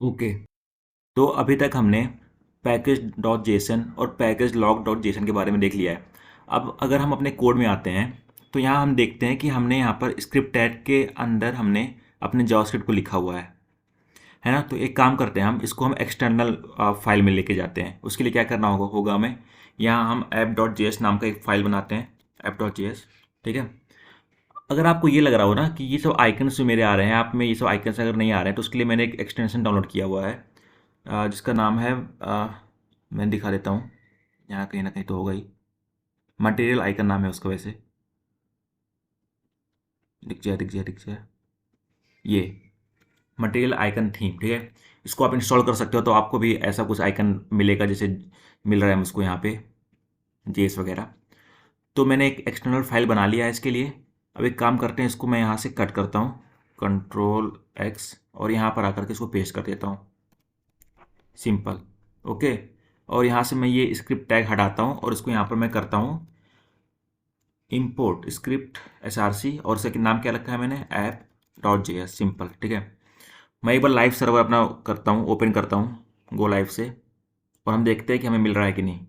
Okay, तो अभी तक हमने पैकेज डॉट जेसन और पैकेज लॉग डॉट जेसन के बारे में देख लिया है। अब अगर हम अपने कोड में आते हैं तो यहाँ हम देखते हैं कि हमने यहाँ पर स्क्रिप्ट टैग के अंदर हमने अपने जावास्क्रिप्ट को लिखा हुआ है ना। तो एक काम करते हैं, हम इसको हम एक्सटर्नल फाइल में लेके जाते हैं। उसके लिए क्या करना होगा हमें, यहाँ हम app.js नाम का एक फाइल बनाते हैं, app.js। ठीक है। अगर आपको ये लग रहा हो ना कि ये सब आइकन्स जो मेरे आ रहे हैं, आप में ये सब आइकन्स अगर नहीं आ रहे हैं, तो उसके लिए मैंने एक एक्सटेंशन डाउनलोड किया हुआ है जिसका नाम है मैं दिखा देता हूँ, यहाँ कहीं ना कहीं तो होगा ही, मटेरियल आइकन नाम है उसका। वैसे दिख जाए ये मटेरियल आइकन थीम। ठीक है, इसको आप इंस्टॉल कर सकते हो, तो आपको भी ऐसा कुछ आइकन मिलेगा जैसे मिल रहा है मुझको यहाँ पे जेस वगैरह। तो मैंने एक एक्सटर्नल फाइल बना लिया है इसके लिए। अब एक काम करते हैं, इसको मैं यहाँ से कट करता हूँ, Ctrl+X, और यहाँ पर आकर के इसको पेस्ट कर देता हूँ, सिंपल। ओके, और यहाँ से मैं ये स्क्रिप्ट टैग हटाता हूँ और इसको यहाँ पर मैं करता हूँ इंपोर्ट स्क्रिप्ट src, और इसका नाम क्या रखा है मैंने, app.js, सिंपल। ठीक है, मैं एक बार लाइव सर्वर अपना करता हूँ, ओपन करता हूँ गो लाइव से, और हम देखते हैं कि हमें मिल रहा है कि नहीं।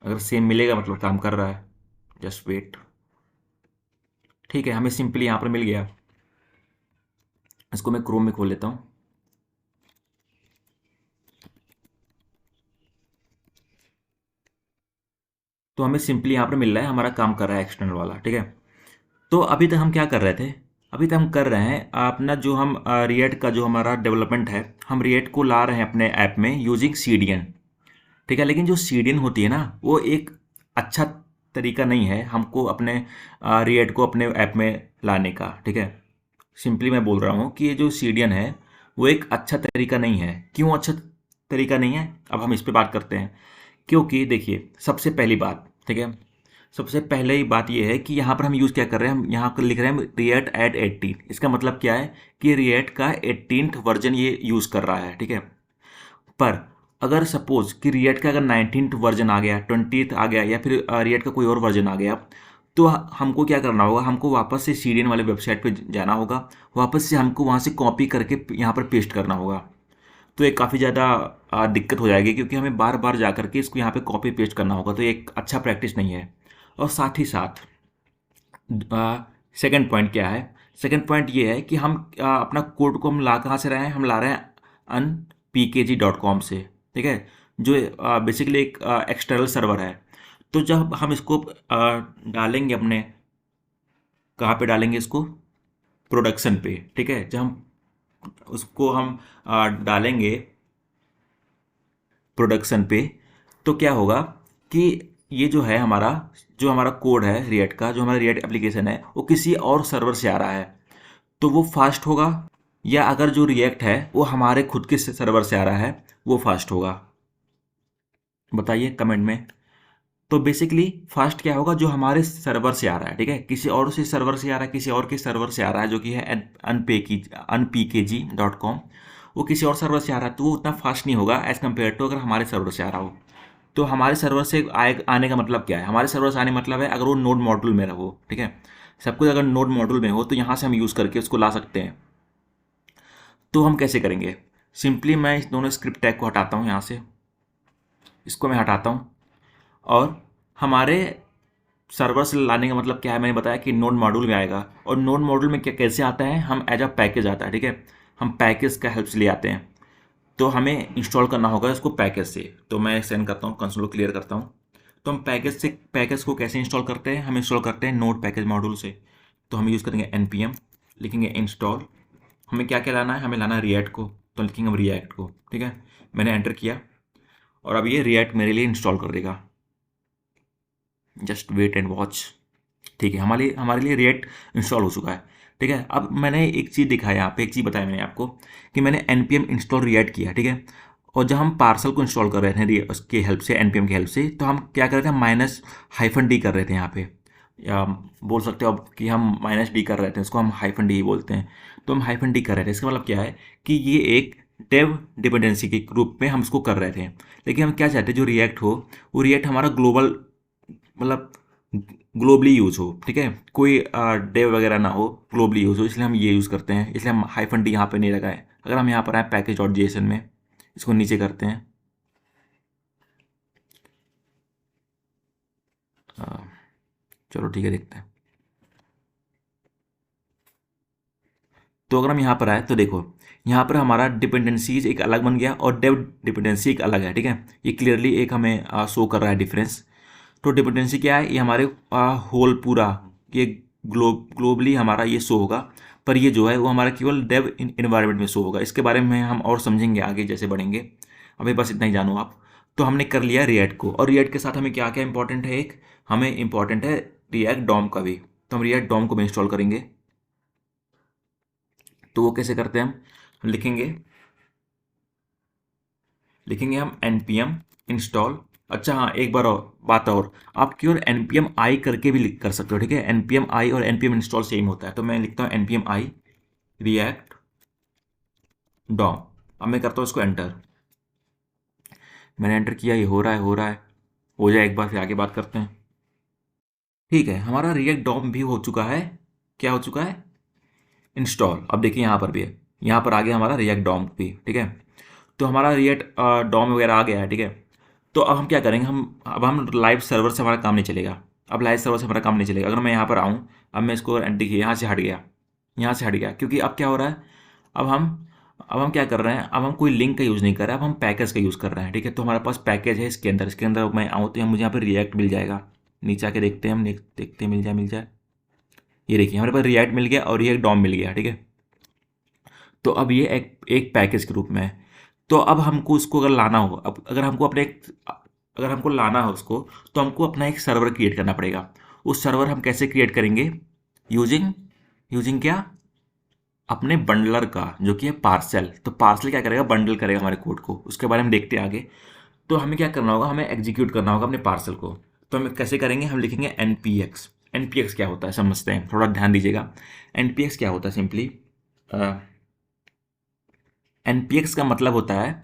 अगर सेम मिलेगा मतलब काम कर रहा है, जस्ट वेट। ठीक है, हमें सिंपली यहाँ पर मिल गया। इसको मैं क्रोम में खोल लेता हूँ। तो हमें सिंपली यहाँ पर मिल रहा है, हमारा काम कर रहा है एक्सटर्नल वाला। ठीक है, तो अभी तक हम क्या कर रहे थे, अभी तक हम कर रहे हैं अपना जो हम रिएक्ट का जो हमारा डेवलपमेंट है, हम रिएक्ट को ला रहे हैं अपने ऐप में यूजिंग सीडीएन। ठीक है, लेकिन जो सीडीएन होती है ना, वो एक अच्छा तरीका नहीं है हमको अपने रिएक्ट को अपने ऐप में लाने का। ठीक है, सिंपली मैं बोल रहा हूँ कि ये जो सीडीएन है वो एक अच्छा तरीका नहीं है। क्यों अच्छा तरीका नहीं है, अब हम इस पे बात करते हैं। क्योंकि देखिए, सबसे पहली बात, ठीक है, सबसे पहले ही बात ये है कि यहाँ पर हम यूज़ क्या कर रहे हैं, हम यहाँ पर लिख रहे हैं रिएक्ट एट 18। इसका मतलब क्या है कि रिएक्ट का 18th वर्जन ये यूज़ कर रहा है। ठीक है, पर अगर सपोज कि रिएक्ट का अगर 19th वर्जन आ गया, 20th आ गया, या फिर रिएक्ट का कोई और वर्जन आ गया, तो हमको क्या करना होगा, हमको वापस से सीडीएन वाले वेबसाइट पे जाना होगा, वापस से हमको वहाँ से कॉपी करके यहाँ पर पेस्ट करना होगा। तो ये काफ़ी ज़्यादा दिक्कत हो जाएगी, क्योंकि हमें बार बार जा करके इसको यहाँ पे कॉपी पेस्ट करना होगा, तो ये एक अच्छा प्रैक्टिस नहीं है। और साथ ही साथ सेकंड पॉइंट क्या है, सेकंड पॉइंट ये है कि हम अपना कोड को हम ला कहाँ से रहे हैं, हम ला रहे हैं unpkg.com से। ठीक है, जो बेसिकली एक एक्सटर्नल सर्वर है। तो जब हम इसको डालेंगे अपने, कहाँ पे डालेंगे इसको, प्रोडक्शन पे। ठीक है, जब हम उसको हम डालेंगे प्रोडक्शन पे, तो क्या होगा कि ये जो है हमारा, जो हमारा कोड है रिएक्ट का, जो हमारा रिएक्ट एप्लीकेशन है, वो किसी और सर्वर से आ रहा है, तो वो फास्ट होगा, या अगर जो रिएक्ट है वो हमारे खुद के सर्वर से आ रहा है, वो फास्ट होगा। बताइए कमेंट में। तो बेसिकली फास्ट क्या होगा, जो हमारे सर्वर से आ रहा है। ठीक है, किसी और से सर्वर से आ रहा है, किसी और के सर्वर से आ रहा है, जो कि है unpkg.com, वो किसी और सर्वर से आ रहा है, तो वो उतना फास्ट नहीं होगा एज कम्पेयर टू अगर हमारे सर्वर से आ रहा हो। तो हमारे सर्वर से आने का मतलब क्या है, हमारे सर्वर से आने मतलब है अगर वो नोड मॉड्यूल में रहो। ठीक है, सब कुछ अगर नोड मॉड्यूल में हो, तो यहाँ से हम यूज़ करके उसको ला सकते हैं। तो हम कैसे करेंगे, सिंपली मैं इस दोनों स्क्रिप्ट टैग को हटाता हूँ यहाँ से, इसको मैं हटाता हूँ, और हमारे सर्वर से लाने का मतलब क्या है, मैंने बताया कि नोड मॉड्यूल में आएगा। और नोड मॉड्यूल में क्या कैसे आता है, हम एज अ पैकेज आता है। ठीक है, हम पैकेज का हेल्प से ले आते हैं, तो हमें इंस्टॉल करना होगा इसको पैकेज से। तो मैं सेंड करता हूँ, कंसोल क्लियर करता हूँ। तो हम पैकेज से, पैकेज को कैसे इंस्टॉल करते हैं, हम इंस्टॉल करते हैं नोड पैकेज मॉड्यूल से। तो हम यूज़ करेंगे npm, लिखेंगे इंस्टॉल, हमें क्या क्या लाना है, हमें लाना है रिएक्ट को, तो लिखेंगे हम रिएक्ट को। ठीक है, मैंने एंटर किया, और अब ये रिएक्ट मेरे लिए इंस्टॉल कर देगा। Just wait and watch. ठीक है, हमारे लिए रिएक्ट इंस्टॉल हो चुका है। ठीक है, अब मैंने एक चीज़ दिखाया यहाँ पे, एक चीज़ बताया मैंने आपको कि मैंने npm इंस्टॉल रिएक्ट किया। ठीक है, और जब हम पार्सल को इंस्टॉल कर रहे थे उसकी हेल्प से, npm की हेल्प से, तो हम क्या कर रहे थे, हम --d कर रहे थे यहाँ पे, या बोल सकते हो आप कि हम -d कर रहे थे, उसको हम -d ही बोलते हैं। तो हम -d कर रहे थे, इसका मतलब क्या है कि ये एक डेव डिपेंडेंसी के रूप में हम इसको कर रहे थे। लेकिन हम क्या चाहते हैं, जो रिएक्ट हो, वो रिएक्ट हमारा ग्लोबल, मतलब ग्लोबली यूज हो, ठीक है, कोई डेव वगैरह ना हो, ग्लोबली यूज हो, इसलिए हम ये यूज़ करते हैं, इसलिए हम हाइफन डी यहाँ पे नहीं लगाए। अगर हम यहाँ पर आए पैकेज डॉट जेएसएन में, इसको नीचे करते हैं, अ, चलो ठीक है, देखते हैं। तो अगर हम यहाँ पर आए तो देखो, यहाँ पर हमारा डिपेंडेंसीज एक अलग बन गया और डेव डिपेंडेंसी एक अलग है, ठीक है। ये क्लियरली एक हमें शो कर रहा है डिफरेंस। तो डिपेंडेंसी क्या है, ये हमारे होल पूरा, ये ग्लोबली हमारा ये शो होगा, पर ये जो है वो हमारा केवल डेव इन्वायरमेंट में शो होगा। इसके बारे में हम और समझेंगे आगे जैसे बढ़ेंगे, अभी बस इतना ही जानो आप। तो हमने कर लिया रिएक्ट को, और रिएक्ट के साथ हमें क्या क्या इंपॉर्टेंट है, एक हमें इंपॉर्टेंट है रिएक्ट डॉम का भी। तो हम रिएक्ट डॉम को भी इंस्टॉल करेंगे। तो वो कैसे करते हैं, हम लिखेंगे लिखेंगे हम npm इंस्टॉल। अच्छा हाँ, एक बार और बात, और आप केवल npm i करके भी कर सकते हो, ठीक है। npm i और npm इंस्टॉल सेम होता है, तो मैं लिखता हूँ npm i react dom। अब मैं करता हूँ इसको एंटर। मैंने एंटर किया, ये हो रहा है, हो जाए एक बार, फिर आगे बात करते हैं। ठीक है, हमारा रिएक्ट डॉम भी हो चुका है। क्या हो चुका है, इंस्टॉल। अब देखिए यहाँ पर भी है, यहाँ पर आ गया हमारा रिएक्ट डॉम भी, ठीक है। तो हमारा रिएक्ट डॉम वगैरह आ गया है, ठीक है। तो अब हम क्या करेंगे, हम लाइव सर्वर से हमारा काम नहीं चलेगा। अब लाइव सर्वर से हमारा काम नहीं चलेगा। अगर मैं यहाँ पर आऊँ, अब मैं इसको देखिए यहाँ से हट गया, यहाँ से हट गया, क्योंकि अब क्या हो रहा है, अब हम अब हम क्या कर रहे हैं, अब हम कोई लिंक का यूज़ नहीं कर रहे हैं, अब हम पैकेज का यूज़ कर रहे हैं, ठीक है। तो हमारे पास पैकेज है, इसके अंदर मैं आऊँ तो मुझे यहाँ पर रिएक्ट मिल जाएगा। नीचे आके देखते हैं, हम देखते हैं, मिल जाए। ये देखिए हमारे पास रिएक्ट मिल गया और रिएक्ट डॉम मिल गया, ठीक है। तो अब ये एक पैकेज के रूप में है। तो अब हमको इसको अगर लाना हो, अब अगर हमको लाना हो उसको, तो हमको अपना एक सर्वर क्रिएट करना पड़ेगा। उस सर्वर हम कैसे क्रिएट करेंगे, यूजिंग यूजिंग क्या, अपने बंडलर का, जो कि है पार्सल। तो पार्सल क्या करेगा, बंडल करेगा हमारे कोड को, उसके बारे में देखते हैं आगे। तो हमें क्या करना होगा, हमें एग्जीक्यूट करना होगा अपने पार्सल को। तो हम कैसे करेंगे, हम लिखेंगे npx। npx क्या होता है समझते हैं, थोड़ा ध्यान दीजिएगा। npx क्या होता है, सिंपली npx का मतलब होता है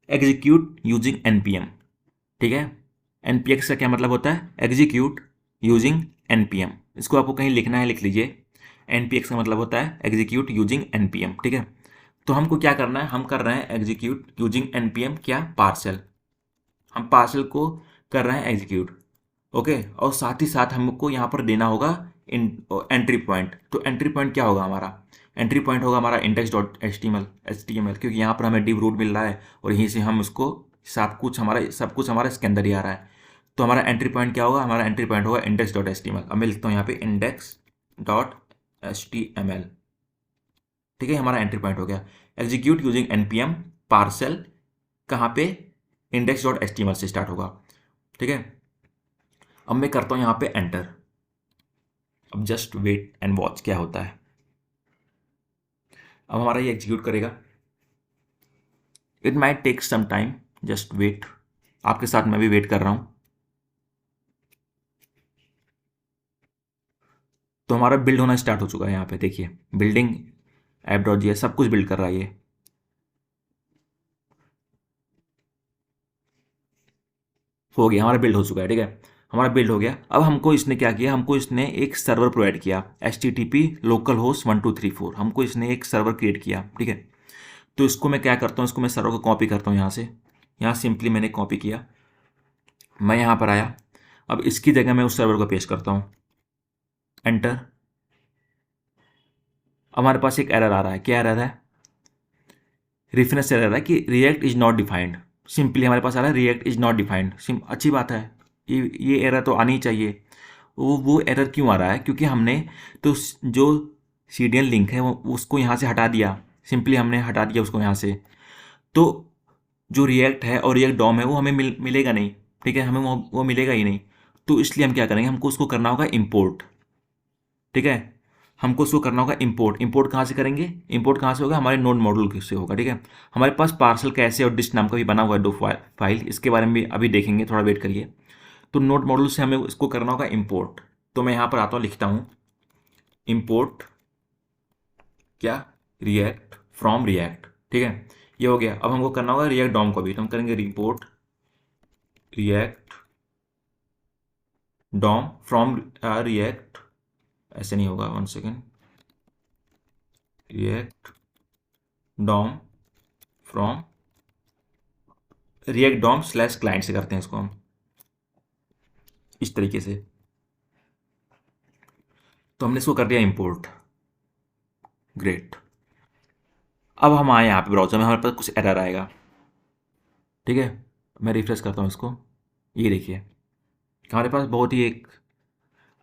एग्जीक्यूट यूजिंग npm, ठीक है। npx का क्या मतलब होता है, एग्जीक्यूट यूजिंग npm। इसको आपको कहीं लिखना है, लिख लीजिए। npx का मतलब होता है एग्जीक्यूट यूजिंग npm, ठीक है। तो हमको क्या करना है, हम कर रहे हैं एग्जीक्यूट यूजिंग npm क्या, पार्सल। हम पार्सल को कर रहे हैं एग्जीक्यूट, ओके। और साथ ही साथ हमको यहाँ पर देना होगा एंट्री पॉइंट। तो एंट्री पॉइंट क्या होगा हमारा, एंट्री पॉइंट होगा हमारा index dot H T M L, क्योंकि यहाँ पर हमें डिव रूट मिल रहा है और यहीं से हम उसको सब कुछ हमारा इसके अंदर ही आ रहा है। तो हमारा एंट्री पॉइंट क्या होगा, हमारा एंट्री पॉइंट होगा index dot H T M L. अब मैं लिखता हूँ यहाँ पे index dot H T M L, ठीक है। हमारा एंट्री पॉइंट हो गया एग्जीक्यूट यूजिंग एनपीएम पार्सल, कहाँ पे, index dot H T M L से स्टार्ट होगा, ठीक है। अब मैं करता हूँ यहाँ पे एंटर। अब जस्ट वेट एंड वॉच क्या होता है। अब हमारा ये एग्जीक्यूट करेगा, it might take some time, just wait. आपके साथ मैं भी वेट कर रहा हूँ। तो हमारा बिल्ड होना स्टार्ट हो चुका है, यहाँ पे देखिए बिल्डिंग ऐप डॉट जी सब कुछ बिल्ड कर रहा है ये। हो गया, हमारा बिल्ड हो चुका है, ठीक है। हमारा बिल्ड हो गया। अब हमको इसने क्या किया, हमको इसने एक सर्वर प्रोवाइड किया, H T T P local host 1234। हमको इसने एक सर्वर क्रिएट किया, ठीक है। तो इसको मैं क्या करता हूँ, इसको मैं सर्वर को कॉपी करता हूँ यहाँ से। यहाँ सिंपली मैंने कॉपी किया, मैं यहाँ पर आया। अब इसकी जगह मैं उस सर्वर को पेश करता हूँ, एंटर। हमारे पास एक एरर आ रहा है, क्या एरर है, रेफरेंस एरर है कि react is not defined. Simply हमारे पास आ रहा है रिएक्ट इज नॉट डिफाइंड। अच्छी बात है, ये एरर तो आनी ही चाहिए। वो एरर क्यों आ रहा है, क्योंकि हमने तो जो सीडीएन लिंक है वो उसको यहाँ से हटा दिया। सिंपली हमने हटा दिया उसको यहाँ से। तो जो रिएक्ट है और रिएक्ट डॉम है वो हमें मिलेगा नहीं, ठीक है। हमें वो मिलेगा ही नहीं। तो इसलिए हम क्या करेंगे, हमको उसको करना होगा इम्पोर्ट, ठीक है। हमको उसको करना होगा इंपोर्ट। इंपोर्ट कहाँ से करेंगे, इंपोर्ट कहाँ से होगा, हमारे नोड मॉड्यूल से होगा, ठीक है। हमारे पास पार्सल कैसे और डिस्ट नाम का भी बना हुआ है, दो फाइल, इसके बारे में भी अभी देखेंगे, थोड़ा वेट करिए। तो नोड मॉड्यूल से हमें इसको करना होगा इंपोर्ट। तो मैं यहाँ पर आता हूँ, लिखता हूँ इंपोर्ट क्या, रिएक्ट फ्रॉम रिएक्ट, ठीक है। ये हो गया। अब हमको करना होगा रिएक्ट डॉम को भी, तो हम करेंगे import React DOM from React, ऐसे नहीं होगा, 1 second, React DOM from React DOM slash client से करते हैं इसको हम इस तरीके से। तो हमने इसको कर दिया इंपोर्ट, ग्रेट। अब हम आए यहाँ पे ब्राउज़र में, हमारे पास कुछ एरर आएगा, ठीक है। मैं रिफ्रेश करता हूँ इसको, ये देखिए हमारे पास बहुत ही एक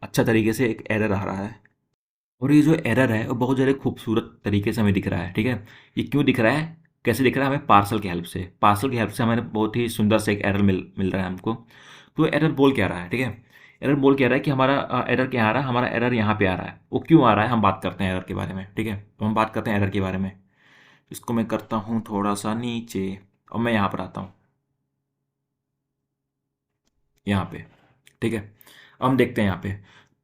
अच्छा तरीके से एक एरर आ रहा है, और ये जो एरर है वो बहुत ज़्यादा खूबसूरत तरीके से हमें दिख रहा है, ठीक है। ये क्यों दिख रहा है, कैसे दिख रहा है, हमें पार्सल की हेल्प से, हमें बहुत ही सुंदर से एक एरर मिल रहा है हमको। तो एरर बोल क्या रहा है, ठीक है। एरर बोल क्या रहा है कि हमारा एरर क्या आ रहा है, हमारा एरर यहाँ पे आ रहा है। वो क्यों आ रहा है, हम बात करते हैं एरर के बारे में, ठीक है। तो हम बात करते हैं एरर के बारे में। इसको मैं करता हूँ थोड़ा सा नीचे, और मैं यहाँ पर आता हूँ, यहाँ पे, ठीक है। अब हम देखते हैं यहाँ पे,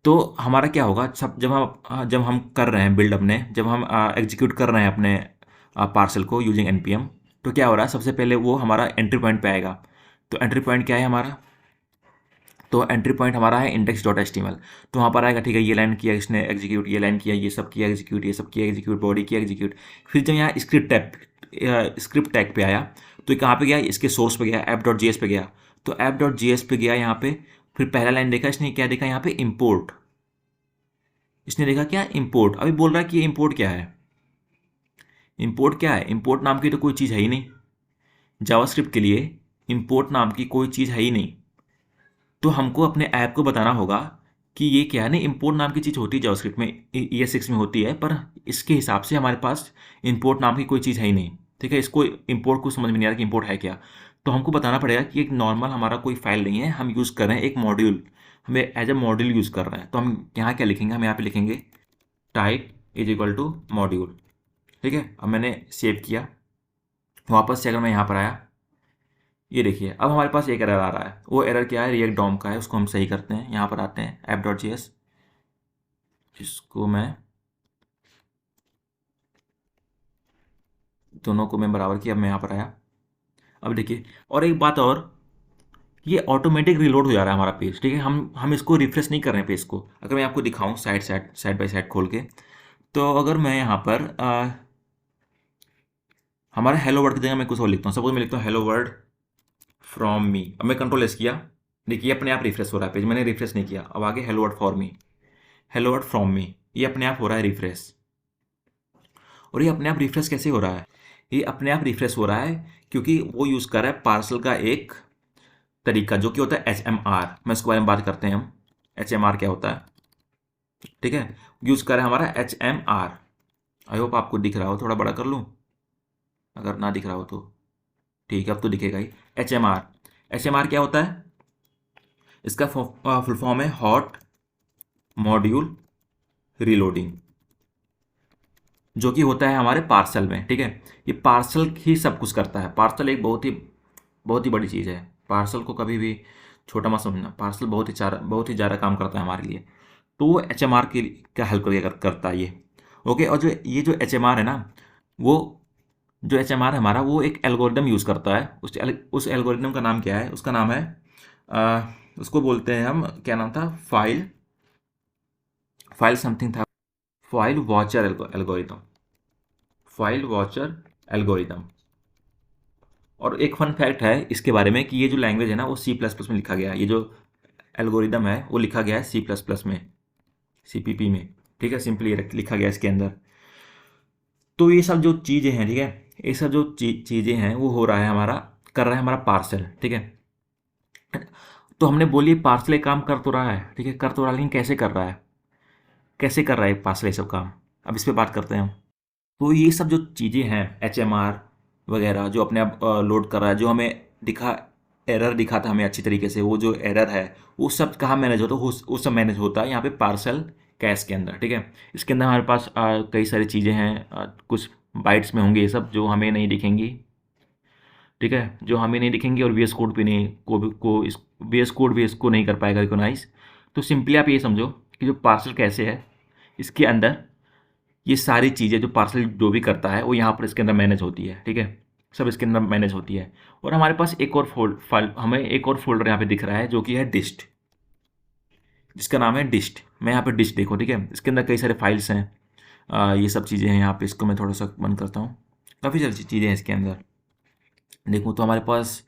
तो हमारा क्या होगा, सब जब हम कर रहे हैं बिल्ड अपने, जब हम एग्जीक्यूट कर रहे हैं अपने पार्सल को यूजिंग npm, तो क्या हो रहा है, सबसे पहले वो हमारा एंट्री पॉइंट पे आएगा। तो एंट्री पॉइंट क्या है हमारा, तो एंट्री पॉइंट हमारा है index.html। तो वहाँ पर आएगा, ठीक है, ये लाइन किया इसने एग्जीक्यूट, ये लाइन किया, ये सब किया एग्जीक्यूट, ये सब किया एग्जीक्यूट, बॉडी किया एग्जीक्यूट। फिर जब यहाँ स्क्रिप्ट टैग पे आया, तो कहाँ पे गया, इसके सोर्स पे गया, app.js पे गया। तो app.js पे गया यहाँ पे, फिर पहला लाइन देखा इसने, क्या देखा यहाँ पे, इम्पोर्ट। इसने देखा क्या, इम्पोर्ट। अभी बोल रहा है कि ये इम्पोर्ट क्या है, इम्पोर्ट क्या है, इम्पोर्ट नाम की तो कोई चीज़ है ही नहीं जावास्क्रिप्ट के लिए, इम्पोर्ट नाम की कोई चीज़ है ही नहीं। तो हमको अपने ऐप को बताना होगा कि ये क्या है, नहीं इम्पोर्ट नाम की चीज़ होती है जावास्क्रिप्ट में, ES6 में होती है, पर इसके हिसाब से हमारे पास इम्पोर्ट नाम की कोई चीज़ है ही नहीं, ठीक है। इसको इम्पोर्ट को समझ में नहीं आ रहा कि इम्पोर्ट है क्या। तो हमको बताना पड़ेगा कि एक नॉर्मल हमारा कोई फाइल नहीं है, हम यूज़ कर रहे हैं एक मॉड्यूल, हमें एज ए मॉड्यूल यूज़ कर रहे हैं। तो हम यहाँ क्या लिखेंगे, हम यहाँ पे लिखेंगे type is equal to module, ठीक है। अब मैंने सेव किया, वापस से अगर मैं यहाँ पर आया, ये देखिए अब हमारे पास एक एरर आ रहा है। वो एरर क्या है, रिएक्ट डॉम का है, उसको हम सही करते हैं। यहाँ पर आते हैं app.js, इसको मैं दोनों को मैं बराबर किया, अब मैं यहाँ पर आया। अब देखिए, और एक बात और, ये ऑटोमेटिक रिलोड हो जा रहा है हमारा पेज, ठीक है। हम इसको रिफ्रेश नहीं कर रहे हैं पेज को। अगर मैं आपको दिखाऊं साइड बाय साइड खोल के, तो अगर मैं यहाँ पर हमारा हेलो वर्ड की जगह मैं कुछ और लिखता हूँ, सपोज मैं लिखता हूँ हेलो वर्ड फ्रॉम मी। अब मैं कंट्रोल एस किया, देखिए अपने आप रिफ्रेश हो रहा है पेज, मैंने रिफ्रेश नहीं किया। अब आगे hello word for me, hello word from me, ये अपने आप हो रहा है रिफ्रेश। और ये अपने आप रिफ्रेश कैसे हो रहा है, ये अपने आप रिफ्रेश हो रहा है क्योंकि वो यूज़ कर रहा है पार्सल का एक तरीका जो कि होता है HMR। मैं इसके बारे में बात करते हैं हम, HMR क्या होता है, ठीक है। यूज़ कर रहा है हमारा HMR। आई होप आपको दिख रहा हो, थोड़ा बड़ा कर लूँ अगर ना दिख रहा हो तो, ठीक है अब तो दिखेगा ही। HMR क्या होता है, इसका फुल फॉर्म है हॉट मॉड्यूल रीलोडिंग, जो कि होता है हमारे पार्सल में, ठीक है। ये पार्सल ही सब कुछ करता है। पार्सल एक बहुत ही बड़ी चीज़ है। पार्सल को कभी भी छोटा मत समझना, पार्सल बहुत ही ज़्यादा काम करता है हमारे लिए। तो वो HMR की का हेल्प करता है ये, ओके। और जो HMR है ना, वो जो HMR है हमारा, वो एक एल्गोरिदम यूज़ करता है। उस एल्गोरिदम का नाम क्या है, उसका नाम है उसको बोलते हैं हम, क्या नाम था, फाइल समथिंग था, file watcher algorithm, file watcher algorithm. और एक फन फैक्ट है इसके बारे में कि ये जो लैंग्वेज है ना, वो C++ में लिखा गया है। ये जो एल्गोरिदम है वो लिखा गया है C++ में, CPP में, ठीक है। सिंपली लिखा गया है इसके अंदर। तो ये सब जो चीज़ें हैं, ठीक है, ये सब जो चीज़ें हैं वो हो रहा है हमारा, कर रहा है हमारा पार्सल, ठीक है। तो हमने बोली पार्सल एक काम कर तो रहा है, ठीक है, कर तो रहा है, लेकिन कैसे कर रहा है, कैसे कर रहा है पार्सल ये सब काम, अब इस पर बात करते हैं हम। तो ये सब जो चीज़ें हैं HMR वगैरह जो अपने आप लोड कर रहा है, जो हमें एरर दिखा था हमें अच्छी तरीके से, वो जो एरर है वो सब कहाँ मैनेज होता है, वो सब मैनेज होता है यहाँ पे पार्सल कैश के अंदर, ठीक है। इसके अंदर हमारे पास कई सारी चीज़ें हैं, कुछ बाइट्स में होंगे ये सब जो हमें नहीं दिखेंगी, ठीक है, जो हमें नहीं दिखेंगी, और VS कोड भी नहीं को इस VS कोड भी इसको नहीं कर पाएगा रिकोनाइज। तो सिंपली आप ये समझो कि जो पार्सल कैसे है, इसके अंदर ये सारी चीज़ें जो पार्सल जो भी करता है वो यहाँ पर इसके अंदर मैनेज होती है, ठीक है, सब इसके अंदर मैनेज होती है। और हमारे पास एक और फाइल, हमें एक और फोल्डर यहाँ पे दिख रहा है जो कि है डिस्ट, जिसका नाम है डिस्ट। मैं यहाँ पे डिस्ट देखो, ठीक है, इसके अंदर कई सारे फाइल्स हैं, ये सब चीज़ें हैं यहाँ पे। इसको मैं थोड़ा सा बंद करता हूँ। काफ़ी सारी चीज़ें हैं इसके अंदर। देखो तो हमारे पास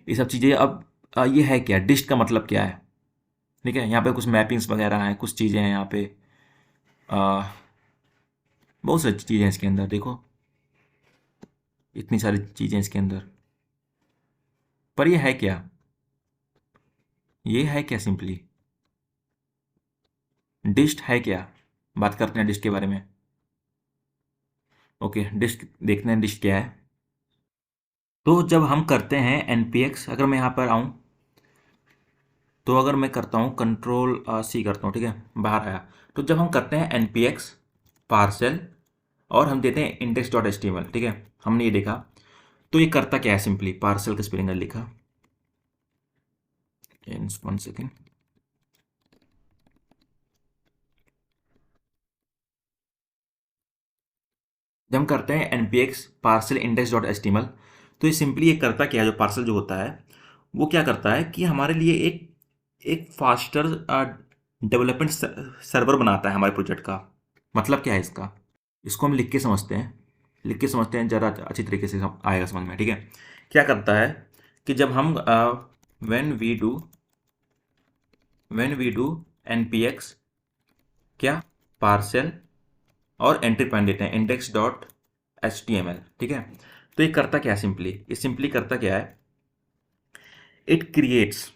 ये सब चीज़ें। अब ये है क्या, डिस्ट का मतलब क्या है, ठीक है। यहाँ पे कुछ मैपिंग्स वगैरह हैं, कुछ चीज़ें हैं यहाँ पे, आ, बहुत सारी चीज़ें हैं इसके अंदर। देखो इतनी सारी चीज़ें हैं इसके अंदर, पर ये है क्या, ये है क्या सिंपली डिस्ट है क्या। बात करते हैं डिस्ट के बारे में। ओके, डिस्ट देखते हैं डिस्ट क्या है। तो जब हम करते हैं npx, अगर मैं यहाँ पर आऊँ तो अगर मैं करता हूँ कंट्रोल सी करता हूँ, ठीक है, बाहर आया। तो जब हम करते हैं npx पार्सल और हम देते हैं index.html, ठीक है, हमने ये देखा। तो ये करता क्या है सिंपली, पार्सल का स्पेलिंग लिखा, इन 1 सेकेंड। जब हम करते हैं npx पार्सल index.htmल, तो ये सिंपली ये करता क्या है, जो पार्सल जो होता है वो क्या करता है कि हमारे लिए एक एक फास्टर डेवलपमेंट सर्वर बनाता है हमारे प्रोजेक्ट का। मतलब क्या है इसका, इसको हम लिख के समझते हैं, लिख के समझते हैं ज़रा अच्छी तरीके से आएगा समझ में, ठीक है। क्या करता है कि जब हम व्हेन वी डू npx क्या पार्सल और एंट्री पॉइंट देते हैं index.html, ठीक है। तो ये करता क्या है सिंपली, ये सिंपली करता क्या है, इट क्रिएट्स,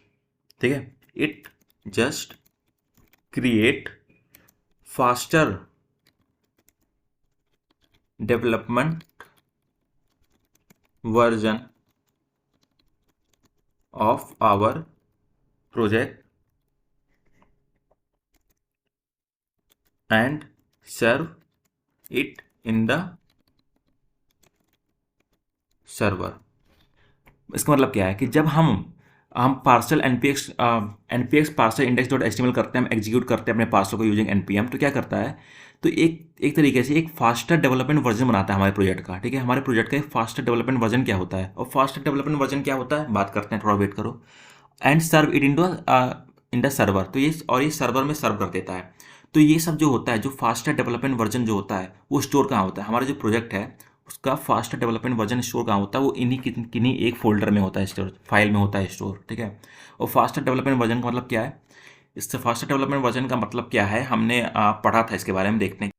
ठीक है, it just create faster development version of our project and serve it in the server. इसका मतलब क्या है कि जब हम पार्सल npx पार्सल index.html करते हैं, हम एग्जीक्यूट करते हैं अपने पार्सल को यूजिंग npm, तो क्या करता है, तो एक एक तरीके से एक फास्टर डेवलपमेंट वर्जन बनाता है हमारे प्रोजेक्ट का, ठीक है। हमारे प्रोजेक्ट का एक फास्टर डेवलपमेंट वर्जन क्या होता है, और फास्टर डेवलपमेंट वर्जन क्या होता है बात करते हैं, थोड़ा वेट करो। And serve it in the server, तो ये और ये सर्वर में सर्व कर देता है। तो ये सब जो होता है, जो फास्टर डेवलपमेंट वर्जन जो होता है वो स्टोर कहाँ होता है, हमारा जो प्रोजेक्ट है उसका फास्टर डेवलपमेंट वर्जन स्टोर कहाँ होता है, वो इन्हीं किन्हीं एक फोल्डर में होता है स्टोर, फाइल में होता है स्टोर, ठीक है। और फास्टर डेवलपमेंट वर्जन का मतलब क्या है, इससे फास्टर डेवलपमेंट वर्जन का मतलब क्या है, हमने पढ़ा था इसके बारे में, देखने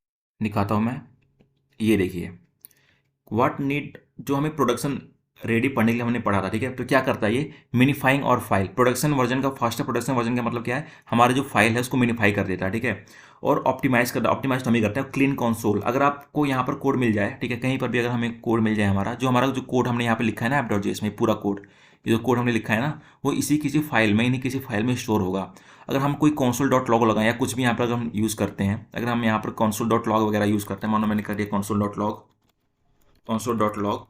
दिखाता हूँ मैं। ये देखिए व्हाट नीड, जो हमें प्रोडक्शन रेडी पढ़ने के लिए हमने पढ़ा था, ठीक है। तो क्या करता है ये, मिनीफाइंग और फाइल प्रोडक्शन वर्जन का, फास्टर प्रोडक्शन वर्जन का मतलब क्या है, हमारा जो फाइल है उसको मिनीफाई कर देता है, ठीक है। और ऑप्टिमाइज करता है, ऑप्टिमाइज हम ही करते हैं। क्लीन कंसोल, अगर आपको यहाँ पर कोड मिल जाए, ठीक है, कहीं पर भी अगर हमें कोड मिल जाए, हमारा जो कोड हमने यहाँ पे लिखा है ना app.js में, पूरा कोड, ये जो कोड हमने लिखा है ना, वो इसी किसी फाइल में, इन्हीं किसी फाइल में स्टोर होगा। अगर हम कोई console.log लगाएं या कुछ भी यहाँ पर अगर हम यूज़ करते हैं, अगर हम यहाँ पर console.log वगैरह यूज़ करते हैं, मानो मैंने कर दिया console.log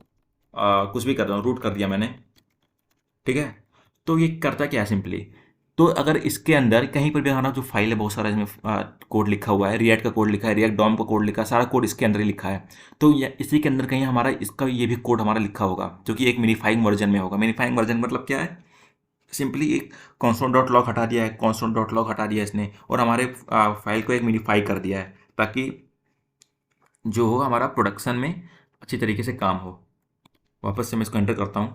कुछ भी कर रहा हूँ, रूट कर दिया मैंने, ठीक है। तो ये करता क्या है सिंपली, तो अगर इसके अंदर कहीं पर भी हमारा जो फाइल है, बहुत सारा इसमें कोड लिखा हुआ है, रिएक्ट का कोड लिखा है, रिएक्ट डॉम का कोड लिखा है, सारा कोड इसके अंदर ही लिखा है। तो इसी के अंदर कहीं हमारा इसका ये भी कोड हमारा लिखा होगा, जो कि एक मिनीफाइंग वर्जन में होगा। मिनीफाइंग वर्जन मतलब क्या है, सिंपली एक console.log हटा दिया है, console.log हटा दिया इसने, और हमारे फाइल को एक मिनीफाई कर दिया है, ताकि जो हो हमारा प्रोडक्शन में अच्छी तरीके से काम हो। वापस से मैं इसको एंटर करता हूँ,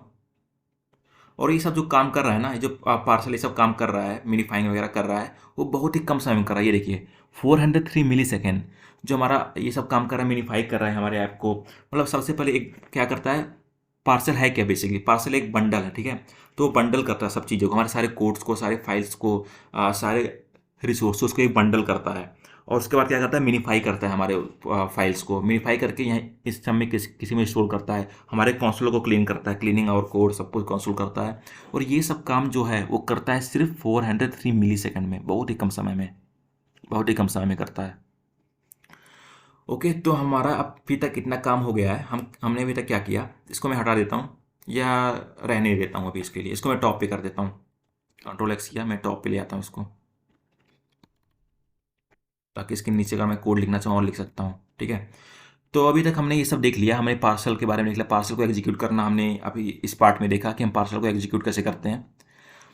और ये सब जो काम कर रहा है ना, ये जो पार्सल ये सब काम कर रहा है, मिनीफाइंग वगैरह कर रहा है, वो बहुत ही कम समय में कर रहा है। ये देखिए 403 मिली सेकेंड जो हमारा ये सब काम कर रहा है, मिनीफाई कर रहा है हमारे ऐप को। मतलब सबसे पहले एक क्या करता है, पार्सल है क्या, बेसिकली पार्सल एक बंडल है, ठीक है। तो वो बंडल करता है सब चीज़ों को, हमारे सारे कोड्स को, सारे फाइल्स को, सारे रिसोर्सेज को एक बंडल करता है। और उसके बाद क्या करता है, मिनीफाई करता है हमारे फाइल्स को, मिनीफाई करके यहाँ इस सब में किसी में स्टोर करता है, हमारे कंसोल को क्लीन करता है, क्लीनिंग और कोड सब कुछ कंसोल करता है। और ये सब काम जो है वो करता है सिर्फ 403 मिली सेकेंड में, बहुत ही कम समय में, बहुत ही कम समय में करता है। ओके, तो हमारा अभी तक कितना काम हो गया है, हमने अभी तक क्या किया, इसको मैं हटा देता हूँ या रहने देता हूँ अभी इसके लिए, इसको मैं टॉप पे कर देता हूँ। कंट्रोल X किया, मैं टॉप पे ले आता हूँ इसको, ताकि इसके नीचे का मैं कोड लिखना चाहूँ और लिख सकता हूँ, ठीक है। तो अभी तक हमने ये सब देख लिया, हमने पार्सल के बारे में देख लिया, पार्सल को एग्जीक्यूट करना हमने अभी इस पार्ट में देखा कि हम पार्सल को एग्जीक्यूट कैसे करते हैं।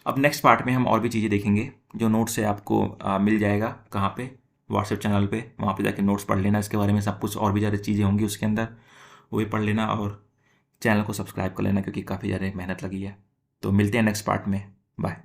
अब नेक्स्ट पार्ट में हम और भी चीज़ें देखेंगे जो नोट से आपको मिल जाएगा। कहाँ पे? व्हाट्सएप चैनल पे, वहाँ पे जाके नोट्स पढ़ लेना। इसके बारे में सब कुछ और भी ज़्यादा चीज़ें होंगी उसके अंदर, वो भी पढ़ लेना और चैनल को सब्सक्राइब कर लेना क्योंकि काफ़ी ज़्यादा मेहनत लगी है। तो मिलते हैं नेक्स्ट पार्ट में। बाय।